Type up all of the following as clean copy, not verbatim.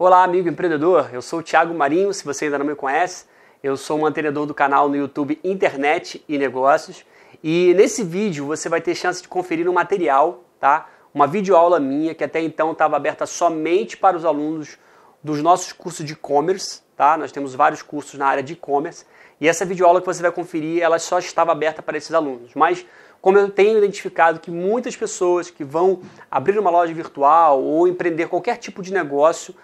Olá, amigo empreendedor, eu sou o Thiago Marinho, se você ainda não me conhece, eu sou um mantenedor do canal no YouTube Internet e Negócios e nesse vídeo você vai ter chance de conferir um material, tá? Uma videoaula minha que até então estava aberta somente para os alunos dos nossos cursos de e-commerce, tá? Nós temos vários cursos na área de e-commerce e essa videoaula que você vai conferir, ela só estava aberta para esses alunos, mas como eu tenho identificado que muitas pessoas que vão abrir uma loja virtual ou empreender qualquer tipo de negócio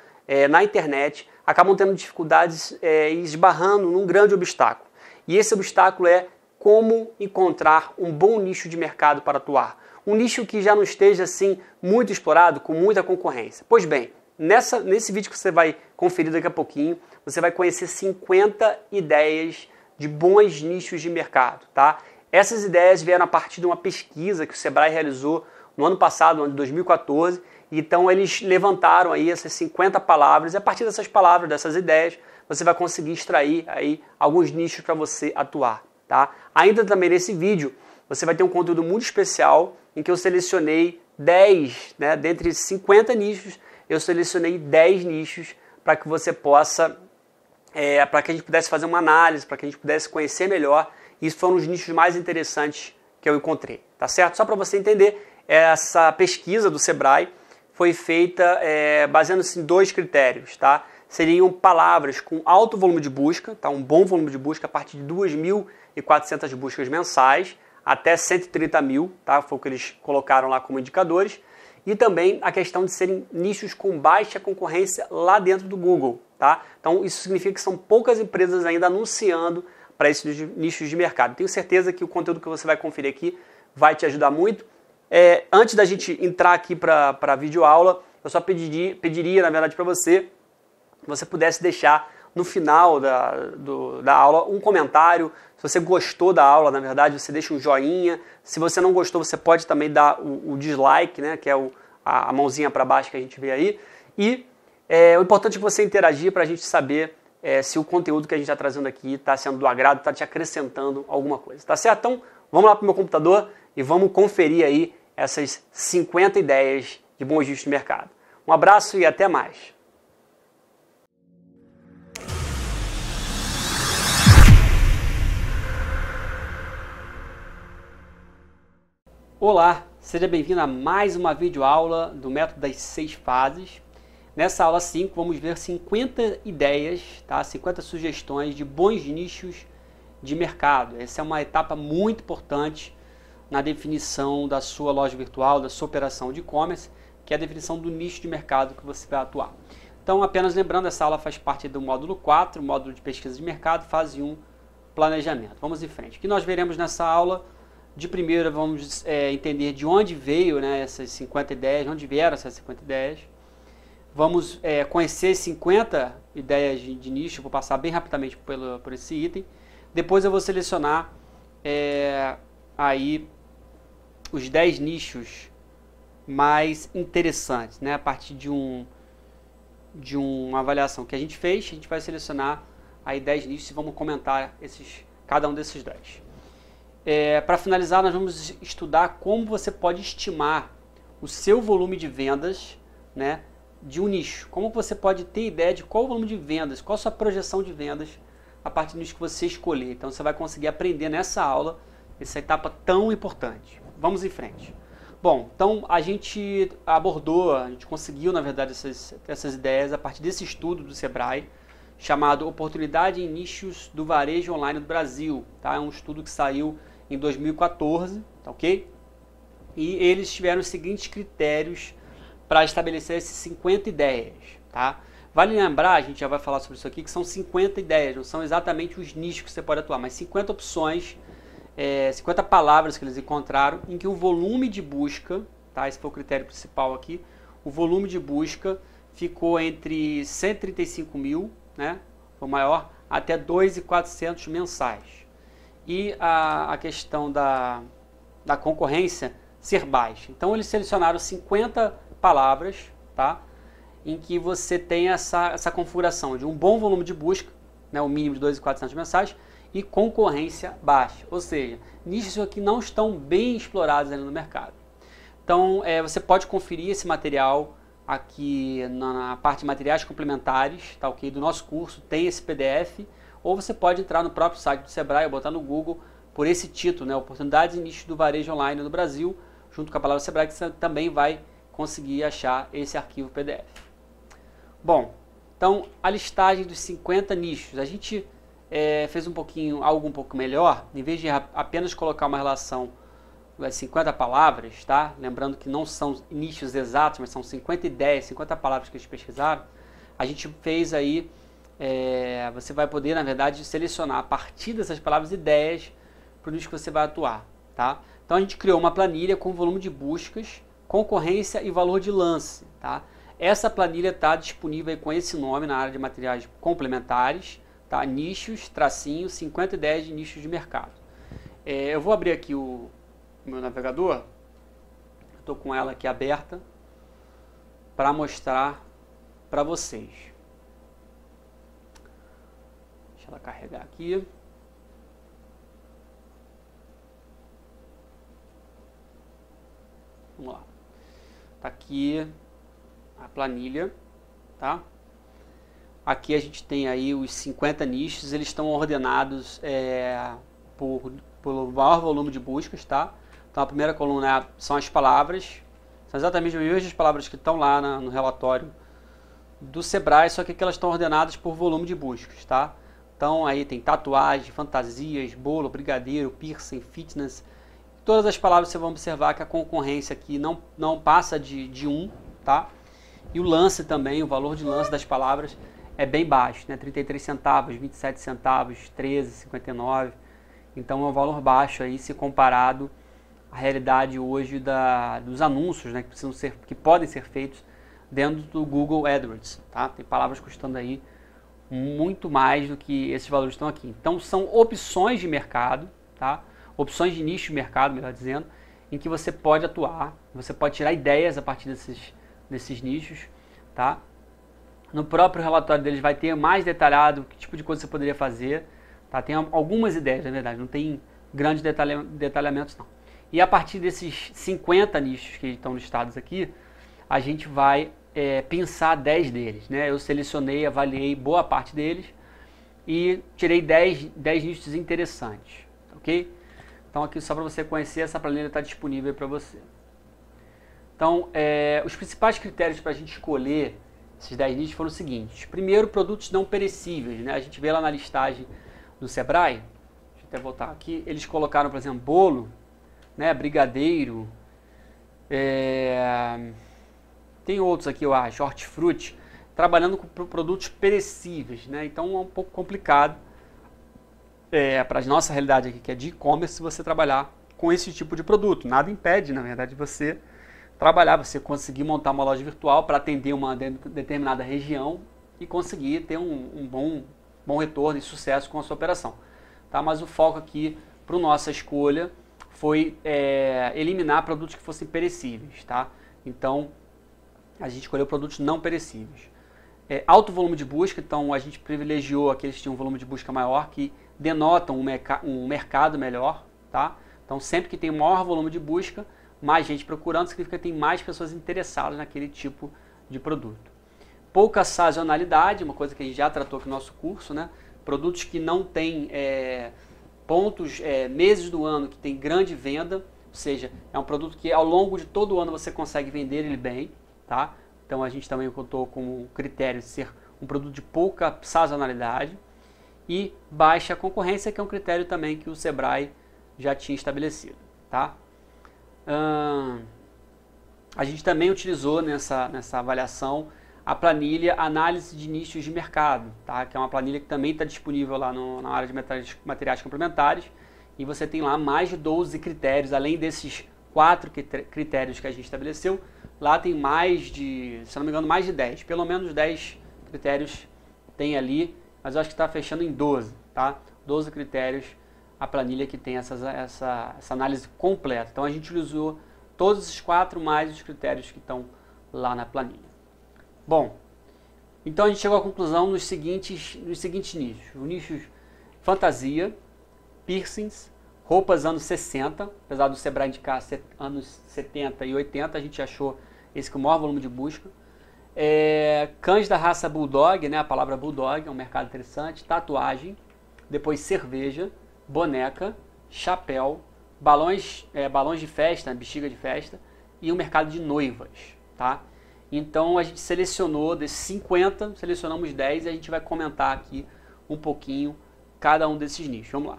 na internet, acabam tendo dificuldades e esbarrando num grande obstáculo. E esse obstáculo é como encontrar um bom nicho de mercado para atuar. Um nicho que já não esteja assim muito explorado, com muita concorrência. Pois bem, nesse vídeo que você vai conferir daqui a pouquinho, você vai conhecer 50 ideias de bons nichos de mercado, tá? Essas ideias vieram a partir de uma pesquisa que o Sebrae realizou no ano passado, no ano de 2014, então eles levantaram aí essas 50 palavras e a partir dessas palavras, dessas ideias, você vai conseguir extrair aí alguns nichos para você atuar, tá? Ainda também nesse vídeo, você vai ter um conteúdo muito especial em que eu selecionei 10, né, dentre 50 nichos, eu selecionei 10 nichos para que você possa, para que a gente pudesse fazer uma análise, para que a gente pudesse conhecer melhor. Isso foram os nichos mais interessantes que eu encontrei, tá certo? Só para você entender, essa pesquisa do Sebrae foi feita baseando-se em dois critérios, tá? Seriam palavras com alto volume de busca, tá? Um bom volume de busca a partir de 2.400 buscas mensais até 130 mil, tá? Foi o que eles colocaram lá como indicadores. E também a questão de serem nichos com baixa concorrência lá dentro do Google, tá? Então isso significa que são poucas empresas ainda anunciando para esses nichos de mercado. Tenho certeza que o conteúdo que você vai conferir aqui vai te ajudar muito. Antes da gente entrar aqui para a videoaula, eu só pediria, na verdade, para você, que você pudesse deixar no final da aula um comentário. Se você gostou da aula, na verdade, você deixa um joinha. Se você não gostou, você pode também dar o dislike, né, que é a mãozinha para baixo que a gente vê aí. E o importante é que você interagir para a gente saber se o conteúdo que a gente está trazendo aqui está sendo do agrado, está te acrescentando alguma coisa. Tá certo? Então, vamos lá para o meu computador e vamos conferir aí essas 50 ideias de bons nichos de mercado. Um abraço e até mais. Olá, seja bem-vindo a mais uma videoaula do método das 6 fases. Nessa aula 5 vamos ver 50 ideias, tá? 50 sugestões de bons nichos de mercado. Essa é uma etapa muito importante na definição da sua loja virtual, da sua operação de e-commerce, que é a definição do nicho de mercado que você vai atuar. Então, apenas lembrando, essa aula faz parte do módulo 4, módulo de pesquisa de mercado, fase 1, planejamento. Vamos em frente. O que nós veremos nessa aula? De primeira, vamos entender de onde veio, né, essas 50 ideias, de onde vieram essas 50 ideias. Vamos conhecer 50 ideias de nicho, vou passar bem rapidamente por esse item. Depois eu vou selecionar aí os 10 nichos mais interessantes, né? A partir de uma avaliação que a gente fez, a gente vai selecionar aí 10 nichos e vamos comentar cada um desses 10. Para finalizar, nós vamos estudar como você pode estimar o seu volume de vendas, né, de um nicho. Como você pode ter ideia de qual o volume de vendas, qual a sua projeção de vendas a partir do nicho que você escolher. Então você vai conseguir aprender nessa aula essa etapa tão importante. Vamos em frente. Bom, então a gente conseguiu, na verdade, essas ideias a partir desse estudo do Sebrae, chamado Oportunidade em Nichos do Varejo Online do Brasil. Tá? É um estudo que saiu em 2014, tá ok? E eles tiveram os seguintes critérios para estabelecer essas 50 ideias. Tá? Vale lembrar, a gente já vai falar sobre isso aqui, que são 50 ideias, não são exatamente os nichos que você pode atuar, mas 50 opções, 50 palavras que eles encontraram, em que o volume de busca, tá? Esse foi o critério principal aqui, o volume de busca ficou entre 135 mil, né, o maior, até 2.400 mensais. E a questão da concorrência ser baixa. Então eles selecionaram 50 palavras, tá, em que você tem essa configuração de um bom volume de busca, né, o mínimo de 2.400 mensais, e concorrência baixa, ou seja, nichos que não estão bem explorados ainda no mercado. Então você pode conferir esse material aqui na parte de materiais complementares, tá ok? Do nosso curso, tem esse PDF, ou você pode entrar no próprio site do Sebrae, ou botar no Google por esse título, né? Oportunidades e nichos do varejo online no Brasil, junto com a palavra Sebrae, que você também vai conseguir achar esse arquivo PDF. Bom, então a listagem dos 50 nichos, a gente fez algo um pouco melhor, em vez de apenas colocar uma relação das 50 palavras, tá? Lembrando que não são nichos exatos, mas são 50 ideias, 50 palavras que eles pesquisaram, a gente fez aí, você vai poder, na verdade, selecionar a partir dessas palavras ideias para o nicho que você vai atuar, tá? Então a gente criou uma planilha com volume de buscas, concorrência e valor de lance, tá? Essa planilha está disponível aí com esse nome na área de materiais complementares, tá? Nichos, tracinho, 50 ideias de nichos de mercado. Eu vou abrir aqui o meu navegador, estou com ela aqui aberta para mostrar para vocês. Deixa ela carregar aqui. Vamos lá. Tá aqui a planilha, tá? Aqui a gente tem aí os 50 nichos, eles estão ordenados pelo maior volume de buscas, tá? Então a primeira coluna são as palavras, são exatamente as mesmas palavras que estão lá no relatório do Sebrae, só que aqui elas estão ordenadas por volume de buscas, tá? Então aí tem tatuagem, fantasias, bolo, brigadeiro, piercing, fitness. Todas as palavras você vai observar que a concorrência aqui não passa de 1, tá? E o lance também, o valor de lance das palavras é bem baixo, né? 33 centavos, 27 centavos, 13,59. Então é um valor baixo aí se comparado à realidade hoje dos anúncios, né? Que podem ser feitos dentro do Google AdWords, tá? Tem palavras custando aí muito mais do que esses valores estão aqui. Então são opções de mercado, tá? Opções de nicho de mercado, melhor dizendo, em que você pode atuar, você pode tirar ideias a partir desses nichos, tá? No próprio relatório deles vai ter mais detalhado que tipo de coisa você poderia fazer, tá? Tem algumas ideias, na verdade, não tem grandes detalhamentos não. E a partir desses 50 nichos que estão listados aqui, a gente vai pensar 10 deles, né? Eu selecionei, avaliei boa parte deles e tirei 10 nichos interessantes, ok? Então aqui só para você conhecer, essa planilha está disponível para você. Então, os principais critérios para a gente escolher esses 10 nichos foram os seguintes. Primeiro, produtos não perecíveis, né? A gente vê lá na listagem do Sebrae, deixa eu até voltar aqui, eles colocaram, por exemplo, bolo, né? Brigadeiro, tem outros aqui, eu acho, hortifruti, trabalhando com produtos perecíveis, né? Então é um pouco complicado para a nossa realidade aqui, que é de e-commerce, você trabalhar com esse tipo de produto. Nada impede, na verdade, você trabalhar, você conseguir montar uma loja virtual para atender uma determinada região e conseguir ter um bom retorno e sucesso com a sua operação. Tá? Mas o foco aqui para a nossa escolha foi eliminar produtos que fossem perecíveis. Tá? Então, a gente escolheu produtos não perecíveis. Alto volume de busca, então a gente privilegiou aqueles que tinham um volume de busca maior, que denotam um mercado melhor. Tá? Então, sempre que tem maior volume de busca, mais gente procurando, significa que tem mais pessoas interessadas naquele tipo de produto. Pouca sazonalidade, uma coisa que a gente já tratou aqui no nosso curso, né? Produtos que não têm meses do ano que tem grande venda, ou seja, é um produto que ao longo de todo o ano você consegue vender ele bem, tá? Então a gente também contou como critério de ser um produto de pouca sazonalidade e baixa concorrência, que é um critério também que o Sebrae já tinha estabelecido, tá? A gente também utilizou nessa avaliação a planilha Análise de Nichos de Mercado, tá? Que é uma planilha que também está disponível lá na área de materiais complementares, e você tem lá mais de 12 critérios, além desses 4 critérios que a gente estabeleceu, lá tem mais de, se não me engano, mais de 10, pelo menos 10 critérios tem ali, mas eu acho que está fechando em 12, tá? 12 critérios, a planilha que tem essa análise completa. Então a gente utilizou todos esses 4 mais os critérios que estão lá na planilha. Bom, então a gente chegou à conclusão nos seguintes nichos. Os nichos fantasia, piercings, roupas anos 60, apesar do Sebrae indicar anos 70 e 80, a gente achou esse com o maior volume de busca. Cães da raça Bulldog, né? A palavra Bulldog é um mercado interessante. Tatuagem, depois cerveja, boneca, chapéu, balões de festa, bexiga de festa e um mercado de noivas, tá? Então a gente selecionou desses 50, selecionamos 10 e a gente vai comentar aqui um pouquinho cada um desses nichos. Vamos lá.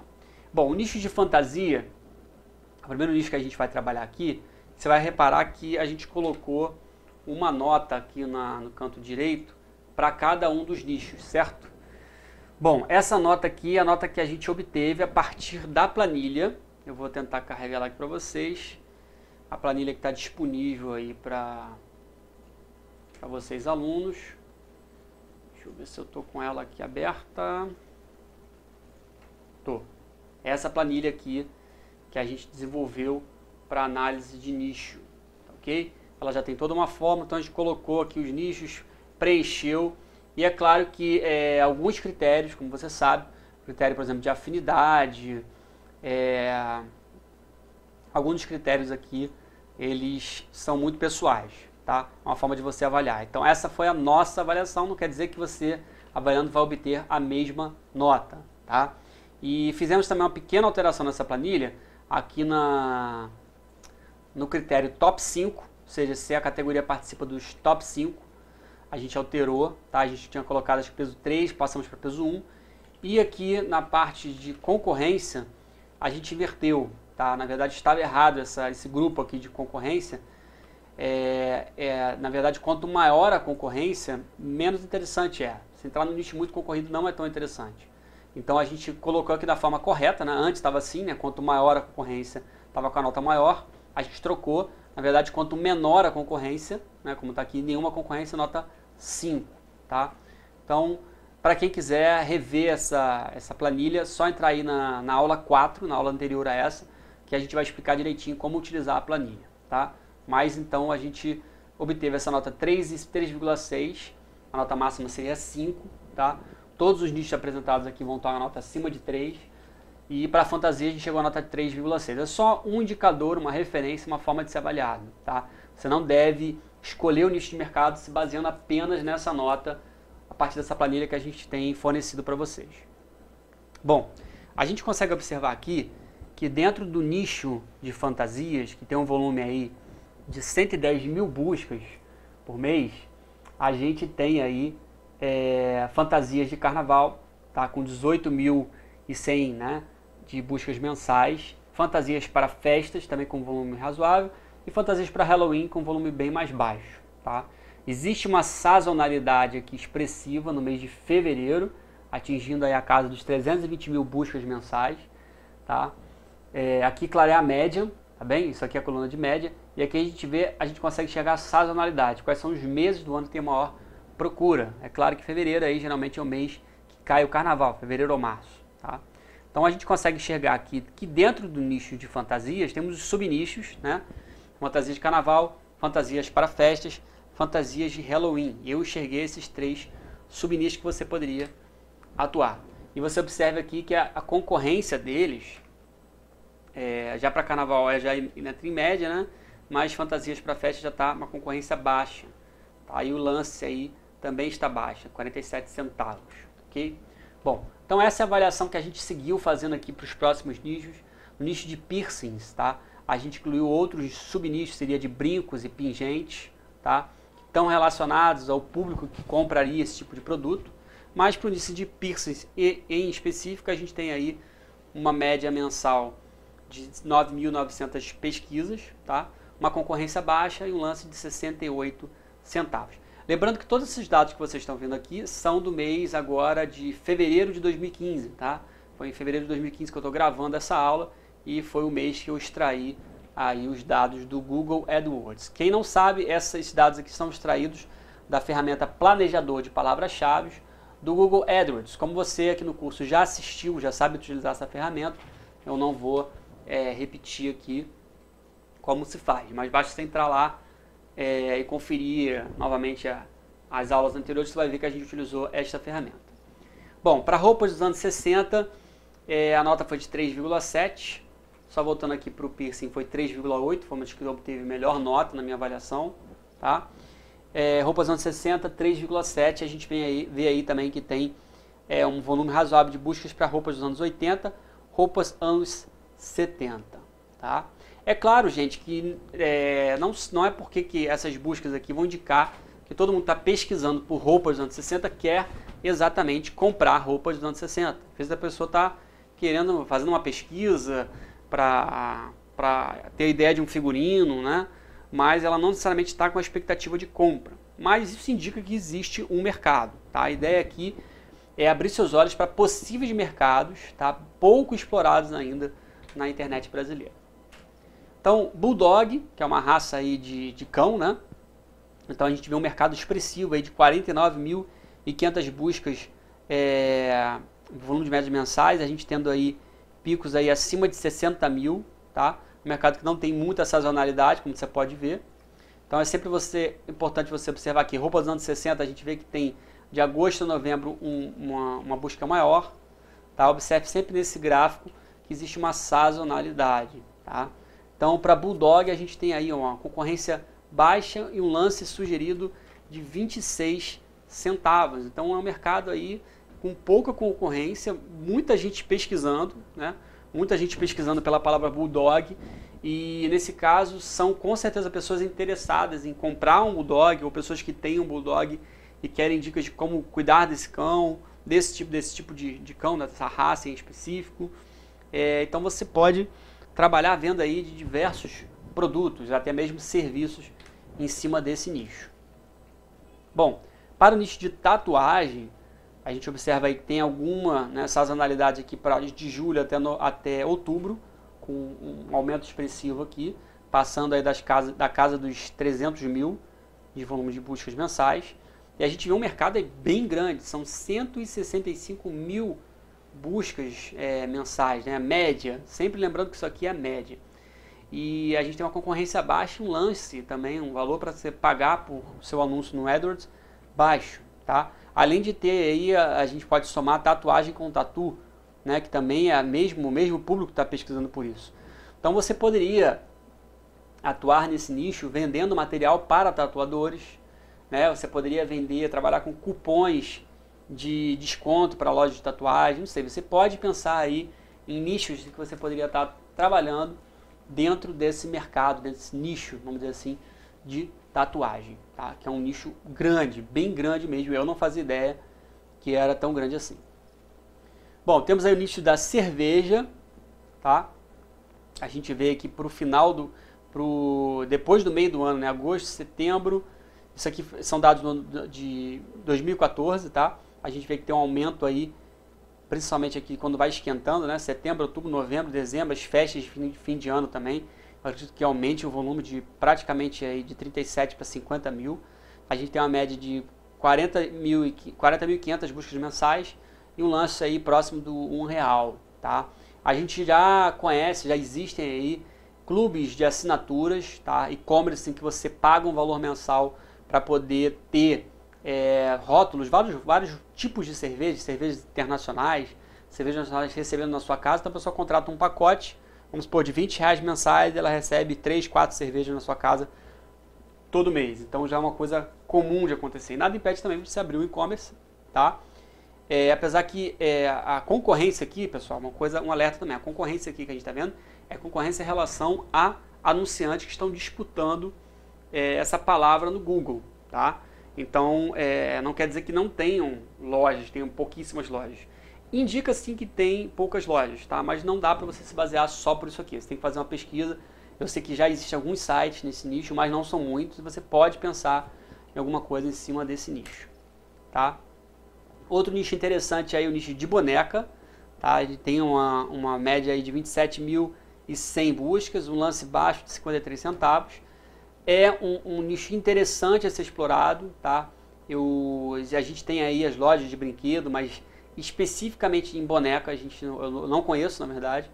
Bom, o nicho de fantasia, o primeiro nicho que a gente vai trabalhar aqui, você vai reparar que a gente colocou uma nota aqui no canto direito para cada um dos nichos, certo? Bom, essa nota aqui é a nota que a gente obteve a partir da planilha. Eu vou tentar carregar ela aqui para vocês. A planilha que está disponível aí para vocês alunos. Deixa eu ver se eu estou com ela aqui aberta. Tô. Essa planilha aqui que a gente desenvolveu para análise de nicho, ok? Ela já tem toda uma forma, então a gente colocou aqui os nichos, preencheu, e é claro que alguns critérios, como você sabe, critério, por exemplo, de afinidade, alguns dos critérios aqui, eles são muito pessoais, tá? É uma forma de você avaliar. Então essa foi a nossa avaliação, não quer dizer que você, avaliando, vai obter a mesma nota, tá? E fizemos também uma pequena alteração nessa planilha, aqui no critério top 5, ou seja, se a categoria participa dos top 5, a gente alterou, tá? A gente tinha colocado acho que peso 3, passamos para peso 1. E aqui na parte de concorrência, a gente inverteu, tá? Na verdade estava errado esse grupo aqui de concorrência. Na verdade, quanto maior a concorrência, menos interessante é. Se entrar no nicho muito concorrido não é tão interessante. Então a gente colocou aqui da forma correta, né? Antes estava assim, né? Quanto maior a concorrência, estava com a nota maior. A gente trocou, na verdade, quanto menor a concorrência, né? Como está aqui, nenhuma concorrência, nota 5, tá? Então, para quem quiser rever essa planilha, só entrar aí na aula 4, na aula anterior a essa, que a gente vai explicar direitinho como utilizar a planilha, tá? Mas então a gente obteve essa nota 3 e 3,6, a nota máxima seria 5, tá? Todos os nichos apresentados aqui vão estar uma nota acima de 3, e para a fantasia a gente chegou a nota 3,6. É só um indicador, uma referência, uma forma de ser avaliado, tá? Você não deve escolher o nicho de mercado se baseando apenas nessa nota, a partir dessa planilha que a gente tem fornecido para vocês. Bom, a gente consegue observar aqui que dentro do nicho de fantasias, que tem um volume aí de 110 mil buscas por mês, a gente tem aí fantasias de carnaval, tá? Com 18.100, né, de buscas mensais, fantasias para festas também com volume razoável e fantasias para Halloween com volume bem mais baixo, tá? Existe uma sazonalidade aqui expressiva no mês de fevereiro, atingindo aí a casa dos 320 mil buscas mensais, tá? Aqui clareia a média, tá bem? Isso aqui é a coluna de média, e aqui a gente consegue chegar à sazonalidade, quais são os meses do ano que tem maior procura. É claro que fevereiro aí geralmente é o mês que cai o carnaval, fevereiro ou março, tá? Então a gente consegue enxergar aqui que dentro do nicho de fantasias temos os subnichos, né? Fantasias de carnaval, fantasias para festas, fantasias de Halloween. Eu enxerguei esses 3 subnichos que você poderia atuar. E você observa aqui que a concorrência deles, já para carnaval já entra em média, né? Mas fantasias para festa já está uma concorrência baixa, tá? E o lance aí também está baixa, 47 centavos, ok? Bom, então essa é a avaliação que a gente seguiu fazendo aqui para os próximos nichos. No nicho de piercings, tá? A gente incluiu outros subnichos, seria de brincos e pingentes, tá? Que estão relacionados ao público que compraria esse tipo de produto. Mas para o nicho de piercings em específico, a gente tem aí uma média mensal de 9.900 pesquisas, tá? Uma concorrência baixa e um lance de 68 centavos. Lembrando que todos esses dados que vocês estão vendo aqui são do mês agora de fevereiro de 2015, tá? Foi em fevereiro de 2015 que eu estou gravando essa aula e foi o mês que eu extraí aí os dados do Google AdWords. Quem não sabe, esses dados aqui são extraídos da ferramenta planejador de palavras-chave do Google AdWords. Como você aqui no curso já assistiu, já sabe utilizar essa ferramenta, eu não vou repetir aqui como se faz, mas basta você entrar lá e conferir novamente as aulas anteriores, você vai ver que a gente utilizou esta ferramenta. Bom, para roupas dos anos 60, a nota foi de 3,7, só voltando aqui para o piercing foi 3,8, foi uma das que obteve melhor nota na minha avaliação, tá? roupas anos 60, 3,7. A gente vê aí também que tem um volume razoável de buscas para roupas dos anos 80, roupas anos 70. Tá? É claro, gente, que não é porque que essas buscas aqui vão indicar que todo mundo está pesquisando por roupas dos anos 60 quer exatamente comprar roupas dos anos 60. Às vezes a pessoa está fazendo uma pesquisa para ter ideia de um figurino, né? Mas ela não necessariamente está com a expectativa de compra. Mas isso indica que existe um mercado. Tá? A ideia aqui é abrir seus olhos para possíveis mercados, tá? Pouco explorados ainda na internet brasileira. Então, Bulldog, que é uma raça aí de cão, né? Então a gente vê um mercado expressivo aí de 49.500 buscas, volume de médias mensais, a gente tendo aí picos aí acima de 60 mil, tá? Um mercado que não tem muita sazonalidade, como você pode ver. Então é sempre importante você observar aqui, roupas dos anos 60, a gente vê que tem de agosto a novembro uma busca maior, tá? Observe sempre nesse gráfico que existe uma sazonalidade, tá? Então para Bulldog a gente tem aí uma concorrência baixa e um lance sugerido de 26 centavos. Então é um mercado aí com pouca concorrência, muita gente pesquisando, né? Muita gente pesquisando pela palavra Bulldog, e nesse caso são com certeza pessoas interessadas em comprar um Bulldog ou pessoas que têm um Bulldog e querem dicas de como cuidar desse cão, desse tipo de cão, dessa raça em específico. Então você pode trabalhar a venda aí de diversos produtos, até mesmo serviços em cima desse nicho. Bom, para o nicho de tatuagem, a gente observa aí que tem alguma sazonalidade aqui de julho até outubro, com um aumento expressivo aqui, passando aí da casa dos 300 mil de volume de buscas mensais. E a gente vê um mercado aí bem grande, são 165 mil buscas mensais, né? A média, sempre lembrando que isso aqui é a média. E a gente tem uma concorrência baixa, um lance também, um valor para você pagar por seu anúncio no AdWords baixo, tá? Além de ter aí, a gente pode somar tatuagem com tatu, né? Que também é o mesmo público que está pesquisando por isso. Então você poderia atuar nesse nicho vendendo material para tatuadores, né? Você poderia trabalhar com cupons de desconto para lojas de tatuagem, não sei, você pode pensar aí em nichos que você poderia estar trabalhando dentro desse mercado, desse nicho, vamos dizer assim, de tatuagem, tá? Que é um nicho grande, bem grande mesmo, eu não fazia ideia que era tão grande assim. Bom, temos aí o nicho da cerveja, tá? A gente vê aqui para o final depois do meio do ano, né? Agosto, setembro, isso aqui são dados de 2014, tá? A gente vê que tem um aumento aí, principalmente aqui quando vai esquentando, né? Setembro, outubro, novembro, dezembro, as festas de fim de ano também. Eu acredito que aumente o volume de praticamente aí de 37 para 50 mil. A gente tem uma média de 40.500 buscas mensais e um lance aí próximo do R$1, tá? A gente já conhece, já existem aí clubes de assinaturas, tá? E-commerce em que você paga um valor mensal para poder ter rótulos, vários tipos de cervejas internacionais, cervejas nacionais recebendo na sua casa. Então a pessoa contrata um pacote, vamos supor, de R$20 mensais, ela recebe 3, 4 cervejas na sua casa todo mês. Então já é uma coisa comum de acontecer. E nada impede também de você abrir o e-commerce, tá? Apesar que a concorrência aqui, pessoal, um alerta também, a concorrência aqui que a gente está vendo é concorrência em relação a anunciantes que estão disputando essa palavra no Google, tá? Então, não quer dizer que não tenham lojas, tenham pouquíssimas lojas. Indica sim que tem poucas lojas, tá? Mas não dá para você se basear só por isso aqui. Você tem que fazer uma pesquisa. Eu sei que já existem alguns sites nesse nicho, mas não são muitos. E você pode pensar em alguma coisa em cima desse nicho, tá? Outro nicho interessante aí é o nicho de boneca, tá? Ele tem uma média aí de 27.100 buscas, um lance baixo de 53 centavos. É um nicho interessante a ser explorado, tá? A gente tem aí as lojas de brinquedo, mas especificamente em boneca eu não conheço, na verdade.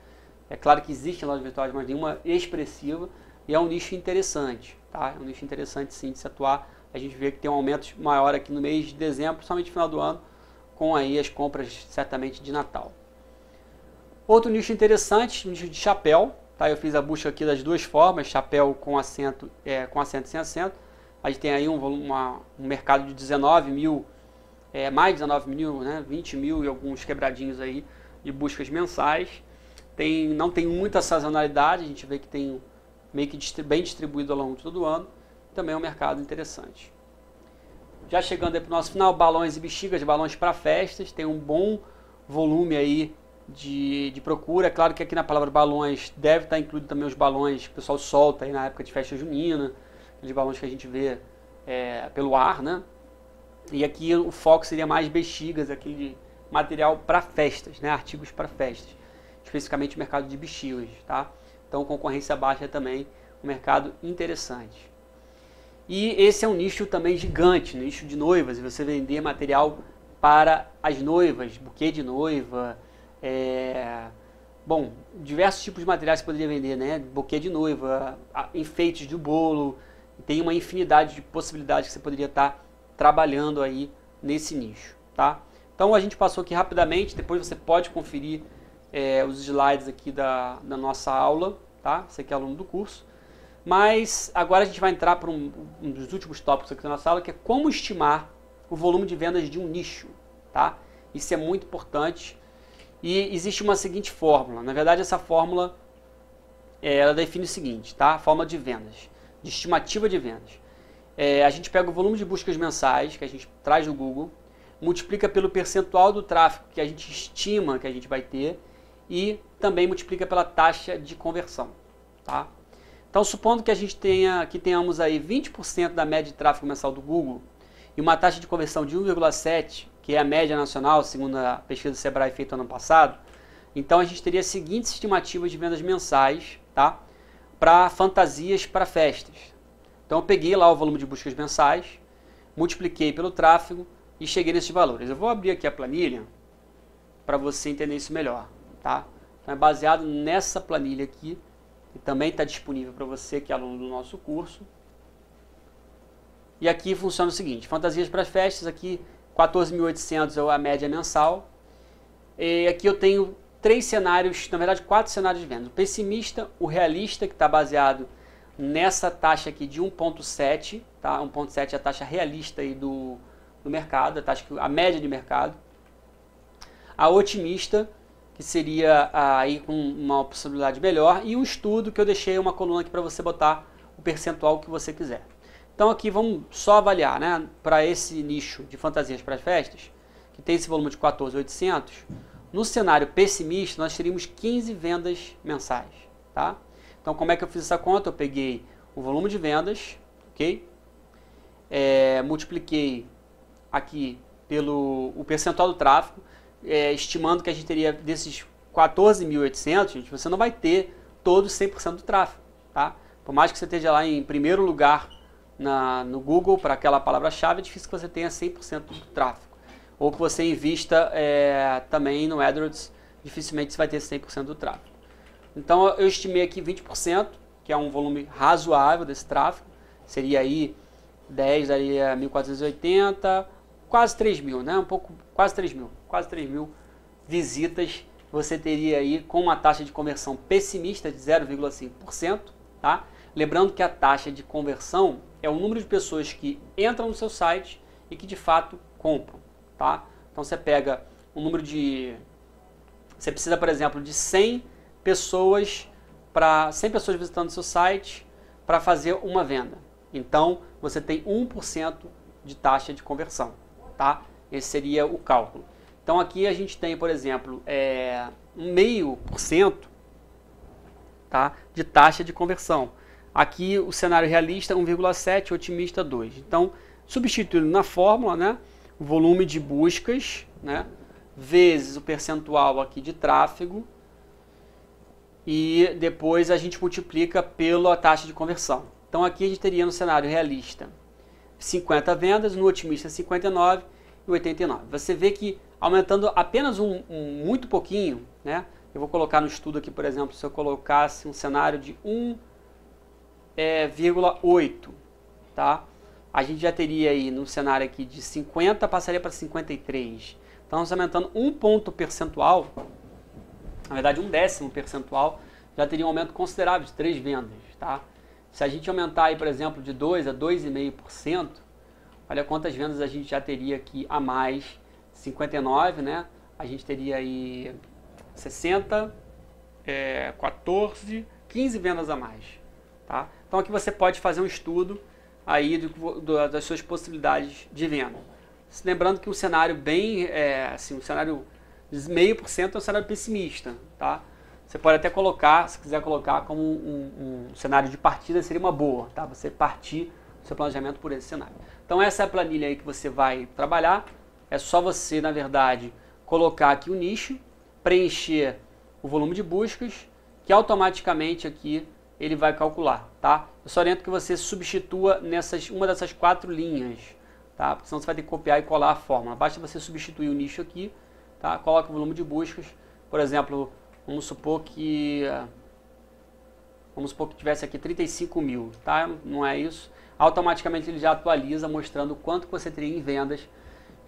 É claro que existem lojas virtuais, mas nenhuma expressiva. E é um nicho interessante, tá? É um nicho interessante sim de se atuar. A gente vê que tem um aumento maior aqui no mês de dezembro, principalmente no final do ano, com aí as compras certamente de Natal. Outro nicho interessante, nicho de chapéu. Tá, eu fiz a busca aqui das duas formas, chapéu com assento e sem assento. a gente tem aí um mercado de 19 mil, mais de 19 mil, né, 20 mil e alguns quebradinhos aí de buscas mensais. Não tem muita sazonalidade, a gente vê que tem meio que bem distribuído ao longo de todo o ano. Também é um mercado interessante. Já chegando aí para o nosso final, balões e bexigas, balões para festas, tem um bom volume aí de procura. É claro que aqui na palavra balões deve estar incluído também os balões que o pessoal solta aí na época de festa junina, aqueles balões que a gente vê pelo ar, né? E aqui o foco seria mais bexigas, aquele material para festas, né? Artigos para festas, especificamente o mercado de bexigas, tá? Então concorrência baixa é também um mercado interessante. E esse é um nicho também gigante, nicho de noivas, você vender material para as noivas, buquê de noiva, bom, diversos tipos de materiais que você poderia vender, né? Buquê de noiva, enfeites de bolo, tem uma infinidade de possibilidades que você poderia estar trabalhando aí nesse nicho, tá? Então a gente passou aqui rapidamente, depois você pode conferir os slides aqui da nossa aula, tá? Você que é aluno do curso. Mas agora a gente vai entrar para um dos últimos tópicos aqui da nossa aula, que é como estimar o volume de vendas de um nicho, tá? Isso é muito importante e existe uma seguinte fórmula. Na verdade, essa fórmula ela define o seguinte, tá? A fórmula de vendas, de estimativa de vendas. A gente pega o volume de buscas mensais que a gente traz do Google, multiplica pelo percentual do tráfego que a gente estima que a gente vai ter e também multiplica pela taxa de conversão, tá? Então, supondo que a gente tenhamos aí 20% da média de tráfego mensal do Google e uma taxa de conversão de 1,7, que é a média nacional, segundo a pesquisa do Sebrae feita ano passado, então a gente teria as seguintes estimativas de vendas mensais, tá? Para fantasias para festas. Então, eu peguei lá o volume de buscas mensais, multipliquei pelo tráfego e cheguei nesses valores. Eu vou abrir aqui a planilha para você entender isso melhor, tá? Então, é baseado nessa planilha aqui, que também está disponível para você que é aluno do nosso curso. E aqui funciona o seguinte, fantasias para festas, aqui 14.800 é a média mensal. E aqui eu tenho 3 cenários, na verdade 4 cenários de venda. O pessimista, o realista, que está baseado nessa taxa aqui de 1,7, tá? 1,7 é a taxa realista aí do mercado, a média de mercado. A otimista, que seria aí com uma possibilidade melhor, e um estudo que eu deixei uma coluna aqui para você botar o percentual que você quiser. Então aqui vamos só avaliar, né, para esse nicho de fantasias para as festas, que tem esse volume de 14.800, no cenário pessimista nós teríamos 15 vendas mensais, tá? Então como é que eu fiz essa conta? Eu peguei o volume de vendas, ok? Multipliquei aqui pelo o percentual do tráfego, estimando que a gente teria desses 14.800, você não vai ter todos 100% do tráfego, tá? Por mais que você esteja lá em primeiro lugar no Google para aquela palavra-chave, é difícil que você tenha 100% do tráfego. Ou que você invista também no AdWords, dificilmente você vai ter 100% do tráfego. Então eu estimei aqui 20%, que é um volume razoável desse tráfego, seria aí 10 daria 1.480, quase 3.000, né? Quase 3.000 visitas você teria aí com uma taxa de conversão pessimista de 0,5%, tá? Lembrando que a taxa de conversão é o número de pessoas que entram no seu site e que de fato compram, tá? Então você pega um número você precisa, por exemplo, de 100 pessoas visitando o seu site para fazer uma venda. Então você tem 1% de taxa de conversão, tá? Esse seria o cálculo. Então aqui a gente tem, por exemplo, 0,5%, tá, de taxa de conversão. Aqui o cenário realista 1,7, otimista 2. Então, substituindo na fórmula, né, o volume de buscas, né, vezes o percentual aqui de tráfego e depois a gente multiplica pela taxa de conversão. Então aqui a gente teria no cenário realista 50 vendas, no otimista 59 e 89. Você vê que aumentando apenas muito pouquinho, né? Eu vou colocar no estudo aqui, por exemplo, se eu colocasse um cenário de 1,8, tá? A gente já teria aí no cenário aqui de 50, passaria para 53. Então, aumentando um ponto percentual, na verdade 1/10 percentual, já teria um aumento considerável de 3 vendas, tá? Se a gente aumentar aí, por exemplo, de 2 a 2,5%, olha quantas vendas a gente já teria aqui a mais. 59, né? A gente teria aí 60, 14, 15 vendas a mais, tá? Então aqui você pode fazer um estudo aí das suas possibilidades de venda. Lembrando que um cenário bem, assim, um cenário de 0,5% é um cenário pessimista, tá? Você pode até colocar, se quiser colocar como um cenário de partida, seria uma boa, tá? Você partir o seu planejamento por esse cenário. Então essa é a planilha aí que você vai trabalhar. É só você, na verdade, colocar aqui o nicho, preencher o volume de buscas, que automaticamente aqui ele vai calcular, tá? Eu só oriento que você substitua uma dessas 4 linhas, tá? Porque senão você vai ter que copiar e colar a fórmula. Basta você substituir o nicho aqui, tá? Coloca o volume de buscas, por exemplo, vamos supor que tivesse aqui 35 mil, tá? Não é isso. Automaticamente ele já atualiza mostrando quanto que você teria em vendas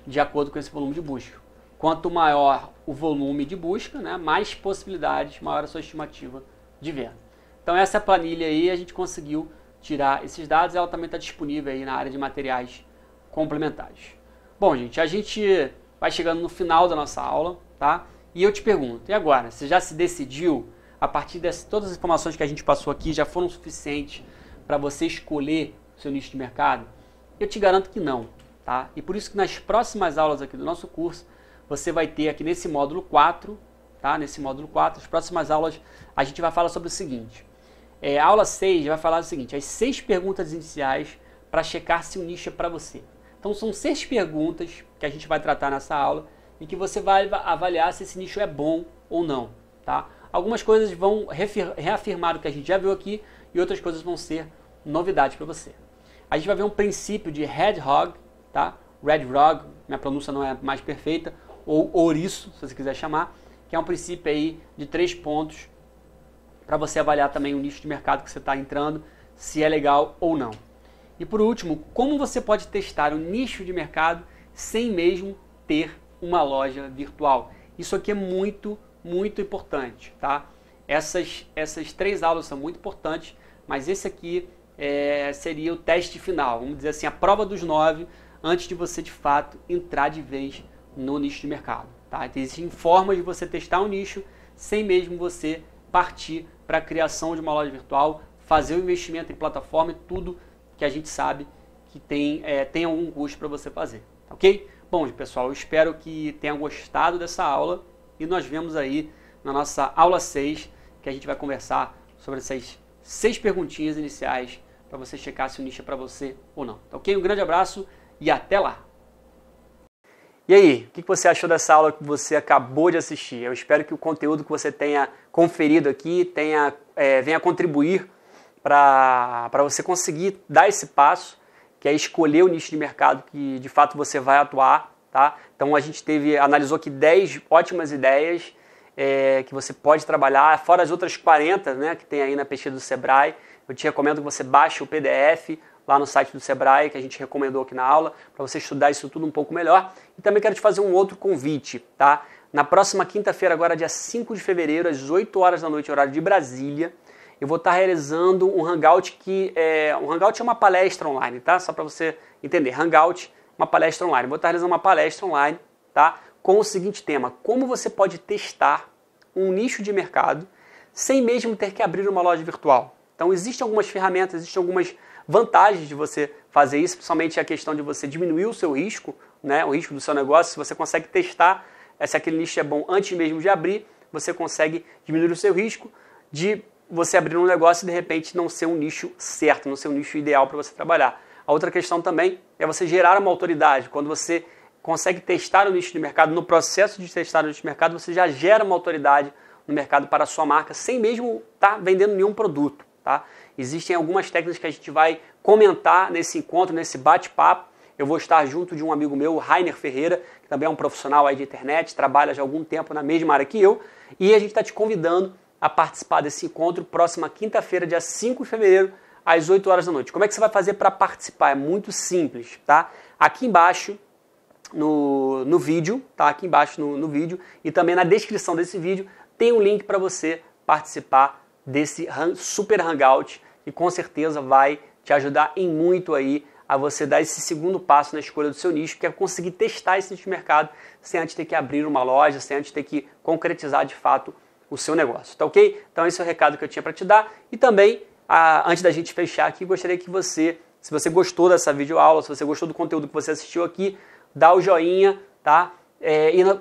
de acordo com esse volume de busca. Quanto maior o volume de busca, né, mais possibilidades, maior a sua estimativa de venda. Então essa planilha aí a gente conseguiu tirar esses dados, ela também está disponível aí na área de materiais complementares. Bom, gente, a gente vai chegando no final da nossa aula, tá? E eu te pergunto, e agora? Você já se decidiu? A partir de todas as informações que a gente passou aqui já foram suficientes para você escolher o seu nicho de mercado? Eu te garanto que não, tá? E por isso que nas próximas aulas aqui do nosso curso, você vai ter aqui nesse módulo 4, tá? Nesse módulo 4, as próximas aulas a gente vai falar sobre o seguinte. A aula 6 vai falar o seguinte, as 6 perguntas iniciais para checar se o nicho é para você. Então são 6 perguntas que a gente vai tratar nessa aula e que você vai avaliar se esse nicho é bom ou não, tá? Algumas coisas vão reafirmar o que a gente já viu aqui e outras coisas vão ser novidades para você. A gente vai ver um princípio de Hedgehog, tá? Hedgehog, minha pronúncia não é mais perfeita, ou ouriço, se você quiser chamar, que é um princípio aí de 3 pontos para você avaliar também o nicho de mercado que você está entrando, se é legal ou não. E por último, como você pode testar o nicho de mercado sem mesmo ter uma loja virtual. Isso aqui é muito, muito importante, tá? Essas 3 aulas são muito importantes, mas esse aqui seria o teste final, vamos dizer assim, a prova dos 9, antes de você de fato entrar de vez no nicho de mercado, tá? Então, existem formas de você testar um nicho sem mesmo você partir para a criação de uma loja virtual, fazer o investimento em plataforma e tudo que a gente sabe que tem algum custo para você fazer, ok? Bom, pessoal, eu espero que tenham gostado dessa aula e nós vemos aí na nossa aula 6 que a gente vai conversar sobre essas 6 perguntinhas iniciais para você checar se o nicho é para você ou não, tá ok? Um grande abraço e até lá! E aí, o que você achou dessa aula que você acabou de assistir? Eu espero que o conteúdo que você tenha conferido aqui venha contribuir para você conseguir dar esse passo, que é escolher o nicho de mercado que de fato você vai atuar, tá? Então a gente analisou aqui 10 ótimas ideias que você pode trabalhar, fora as outras 40, né, que tem aí na pesquisa do Sebrae. Eu te recomendo que você baixe o PDF lá no site do Sebrae, que a gente recomendou aqui na aula, para você estudar isso tudo um pouco melhor. E também quero te fazer um outro convite, tá? Na próxima quinta-feira, agora dia 5 de fevereiro, às 8 horas da noite, horário de Brasília, eu vou estar realizando um Hangout um Hangout é uma palestra online, tá? Só para você entender, Hangout, uma palestra online. Eu vou estar realizando uma palestra online, tá? Com o seguinte tema, como você pode testar um nicho de mercado sem mesmo ter que abrir uma loja virtual. Então, existem algumas ferramentas, existem algumas vantagens de você fazer isso, principalmente a questão de você diminuir o seu risco, né? O risco do seu negócio. Se você consegue testar se aquele nicho é bom antes mesmo de abrir, você consegue diminuir o seu risco de você abrir um negócio e de repente não ser um nicho certo, não ser um nicho ideal para você trabalhar. A outra questão também é você gerar uma autoridade. Quando você consegue testar o nicho de mercado, no processo de testar o nicho de mercado, você já gera uma autoridade no mercado para a sua marca, sem mesmo estar vendendo nenhum produto, tá? Existem algumas técnicas que a gente vai comentar nesse encontro, nesse bate-papo. Eu vou estar junto de um amigo meu, o Rainer Ferreira, que também é um profissional aí de internet, trabalha já há algum tempo na mesma área que eu, e a gente está te convidando a participar desse encontro próxima quinta-feira, dia 5 de fevereiro, às 8 horas da noite. Como é que você vai fazer para participar? É muito simples, tá? Aqui embaixo no vídeo, tá? Aqui embaixo no vídeo e também na descrição desse vídeo tem um link para você participar desse Super Hangout e com certeza vai te ajudar em muito aí a você dar esse segundo passo na escolha do seu nicho, que é conseguir testar esse nicho de mercado sem antes ter que abrir uma loja, sem antes ter que concretizar de fato o seu negócio, tá ok? Então esse é o recado que eu tinha para te dar. E também, antes da gente fechar aqui, gostaria que você, se você gostou dessa videoaula, se você gostou do conteúdo que você assistiu aqui, dá o joinha, tá?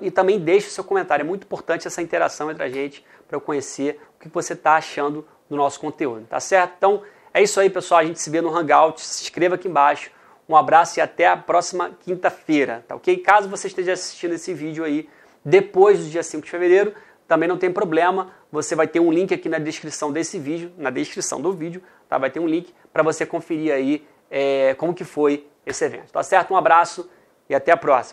E também deixe o seu comentário. É muito importante essa interação entre a gente para eu conhecer o que você está achando do nosso conteúdo, tá certo? Então é isso aí, pessoal. A gente se vê no Hangout. Se inscreva aqui embaixo. Um abraço e até a próxima quinta-feira, tá ok? Caso você esteja assistindo esse vídeo aí depois do dia 5 de fevereiro, também não tem problema. Você vai ter um link aqui na descrição desse vídeo, na descrição do vídeo, tá? Vai ter um link para você conferir aí como que foi esse evento, tá certo? Um abraço e até a próxima.